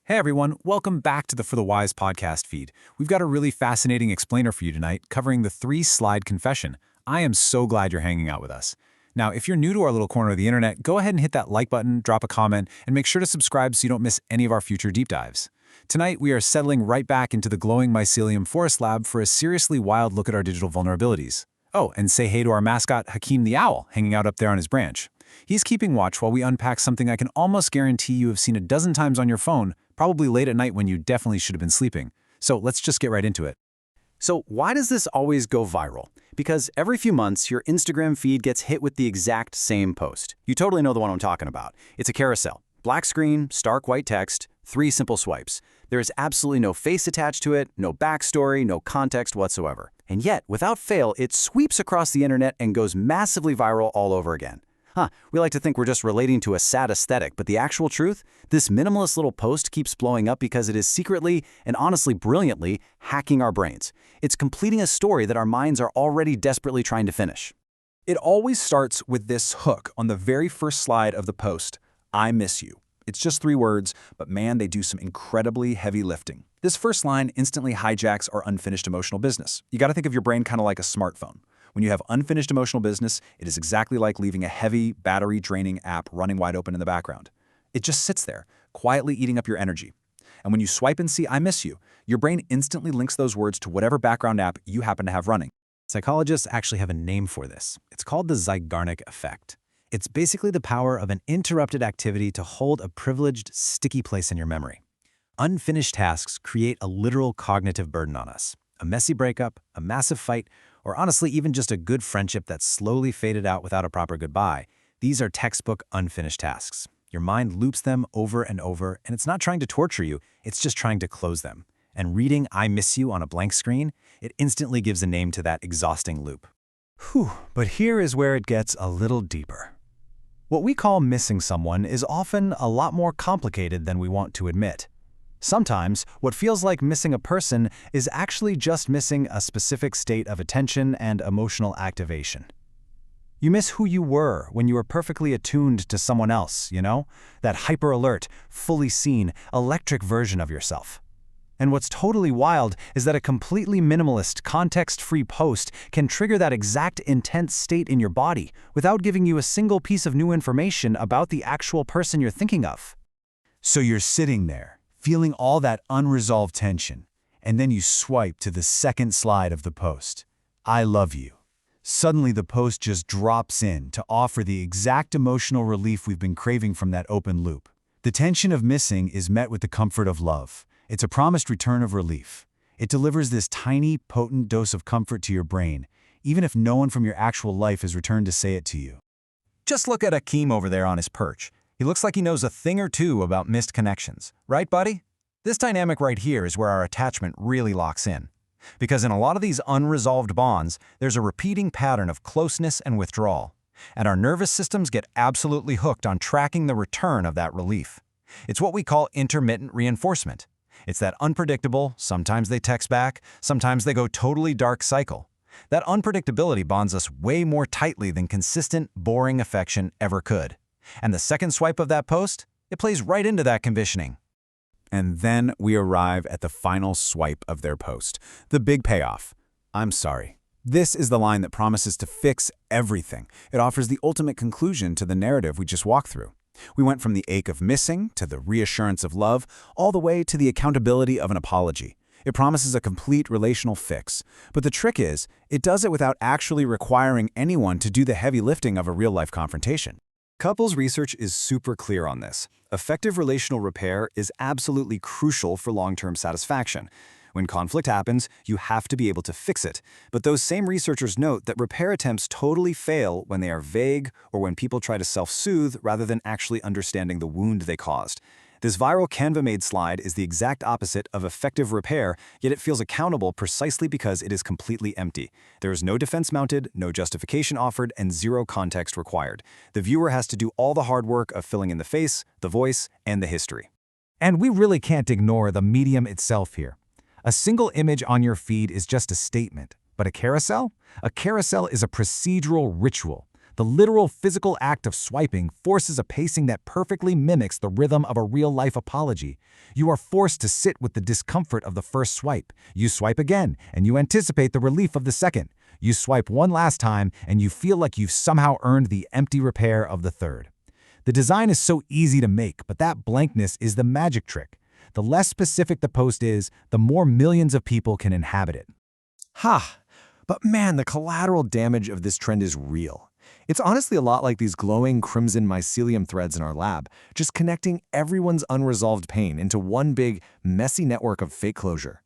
Hey everyone, welcome back to the For the Wise podcast feed. We've got a really fascinating explainer for you tonight covering the 3-slide confession. I am so glad you're hanging out with us. Now, if you're new to our little corner of the internet, go ahead and hit that like button, drop a comment, and make sure to subscribe so you don't miss any of our future deep dives. Tonight, we are settling right back into the glowing Mycelium forest lab for a seriously wild look at our digital vulnerabilities. Oh, and say hey to our mascot, Hakim the owl, hanging out up there on his branch. He's keeping watch while we unpack something I can almost guarantee you have seen a dozen times on your phone, probably late at night when you definitely should have been sleeping. So let's just get right into it. So why does this always go viral? Because every few months, your Instagram feed gets hit with the exact same post. You totally know the one I'm talking about. It's a carousel. Black screen, stark white text, 3 simple swipes. There is absolutely no face attached to it, no backstory, no context whatsoever. And yet, without fail, it sweeps across the internet and goes massively viral all over again. We like to think we're just relating to a sad aesthetic, but the actual truth? This minimalist little post keeps blowing up because it is secretly, and honestly brilliantly, hacking our brains. It's completing a story that our minds are already desperately trying to finish. It always starts with this hook on the very first slide of the post, I miss you. It's just 3 words, but man, they do some incredibly heavy lifting. This first line instantly hijacks our unfinished emotional business. You gotta think of your brain kind of like a smartphone. When you have unfinished emotional business, it is exactly like leaving a heavy, battery-draining app running wide open in the background. It just sits there, quietly eating up your energy. And when you swipe and see I miss you, your brain instantly links those words to whatever background app you happen to have running. Psychologists actually have a name for this. It's called the Zeigarnik Effect. It's basically the power of an interrupted activity to hold a privileged, sticky place in your memory. Unfinished tasks create a literal cognitive burden on us. A messy breakup, a massive fight, or honestly even just a good friendship that slowly faded out without a proper goodbye. These are textbook unfinished tasks. Your mind loops them over and over, and it's not trying to torture you, it's just trying to close them. And reading I miss you on a blank screen, it instantly gives a name to that exhausting loop. But here is where it gets a little deeper. What we call missing someone is often a lot more complicated than we want to admit. Sometimes, what feels like missing a person is actually just missing a specific state of attention and emotional activation. You miss who you were when you were perfectly attuned to someone else, you know? That hyper-alert, fully seen, electric version of yourself. And what's totally wild is that a completely minimalist, context-free post can trigger that exact intense state in your body without giving you a single piece of new information about the actual person you're thinking of. So you're sitting there, feeling all that unresolved tension, and then you swipe to the second slide of the post. I love you. Suddenly the post just drops in to offer the exact emotional relief we've been craving from that open loop. The tension of missing is met with the comfort of love. It's a promised return of relief. It delivers this tiny, potent dose of comfort to your brain, even if no one from your actual life has returned to say it to you. Just look at Hakim over there on his perch. He looks like he knows a thing or two about missed connections. Right, buddy? This dynamic right here is where our attachment really locks in. Because in a lot of these unresolved bonds, there's a repeating pattern of closeness and withdrawal. And our nervous systems get absolutely hooked on tracking the return of that relief. It's what we call intermittent reinforcement. It's that unpredictable, sometimes they text back, sometimes they go totally dark cycle. That unpredictability bonds us way more tightly than consistent, boring affection ever could. And the second swipe of that post, it plays right into that conditioning. And then we arrive at the final swipe of their post, the big payoff. I'm sorry. This is the line that promises to fix everything. It offers the ultimate conclusion to the narrative we just walked through. We went from the ache of missing to the reassurance of love, all the way to the accountability of an apology. It promises a complete relational fix. But the trick is, it does it without actually requiring anyone to do the heavy lifting of a real-life confrontation. Couples research is super clear on this. Effective relational repair is absolutely crucial for long-term satisfaction. When conflict happens, you have to be able to fix it. But those same researchers note that repair attempts totally fail when they are vague or when people try to self-soothe rather than actually understanding the wound they caused. This viral Canva-made slide is the exact opposite of effective repair, yet it feels accountable precisely because it is completely empty. There is no defense mounted, no justification offered, and zero context required. The viewer has to do all the hard work of filling in the face, the voice, and the history. And we really can't ignore the medium itself here. A single image on your feed is just a statement, but a carousel? A carousel is a procedural ritual. The literal physical act of swiping forces a pacing that perfectly mimics the rhythm of a real-life apology. You are forced to sit with the discomfort of the first swipe. You swipe again, and you anticipate the relief of the second. You swipe one last time, and you feel like you've somehow earned the empty repair of the third. The design is so easy to make, but that blankness is the magic trick. The less specific the post is, the more millions of people can inhabit it. Ha! But man, the collateral damage of this trend is real. It's honestly a lot like these glowing crimson mycelium threads in our lab, just connecting everyone's unresolved pain into one big, messy network of fake closure.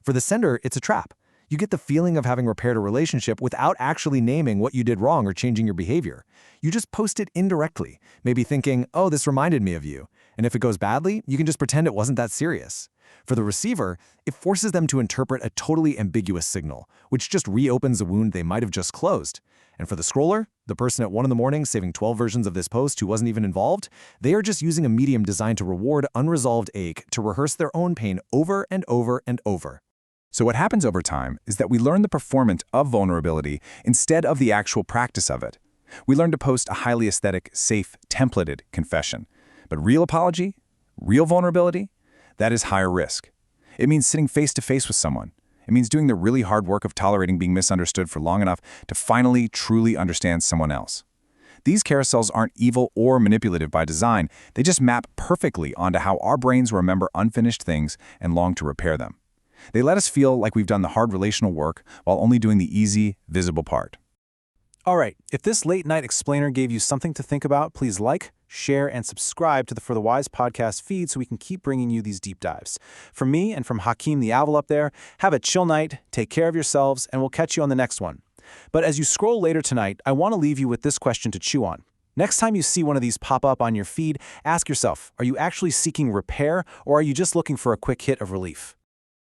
For the sender, it's a trap. You get the feeling of having repaired a relationship without actually naming what you did wrong or changing your behavior. You just post it indirectly, maybe thinking, oh, this reminded me of you. And if it goes badly, you can just pretend it wasn't that serious. For the receiver, it forces them to interpret a totally ambiguous signal, which just reopens a wound they might have just closed. And for the scroller, the person at 1 in the morning saving 12 versions of this post who wasn't even involved, they are just using a medium designed to reward unresolved ache to rehearse their own pain over and over and over. So what happens over time is that we learn the performance of vulnerability instead of the actual practice of it. We learn to post a highly aesthetic, safe, templated confession. But real apology, real vulnerability, that is higher risk. It means sitting face-to-face with someone. It means doing the really hard work of tolerating being misunderstood for long enough to finally, truly understand someone else. These carousels aren't evil or manipulative by design. They just map perfectly onto how our brains remember unfinished things and long to repair them. They let us feel like we've done the hard relational work while only doing the easy, visible part. All right, if this late-night explainer gave you something to think about, please like, share, and subscribe to the For the Wise podcast feed so we can keep bringing you these deep dives. From me and from Hakim the Owl up there, have a chill night, take care of yourselves, and we'll catch you on the next one. But as you scroll later tonight, I want to leave you with this question to chew on. Next time you see one of these pop up on your feed, ask yourself, are you actually seeking repair or are you just looking for a quick hit of relief?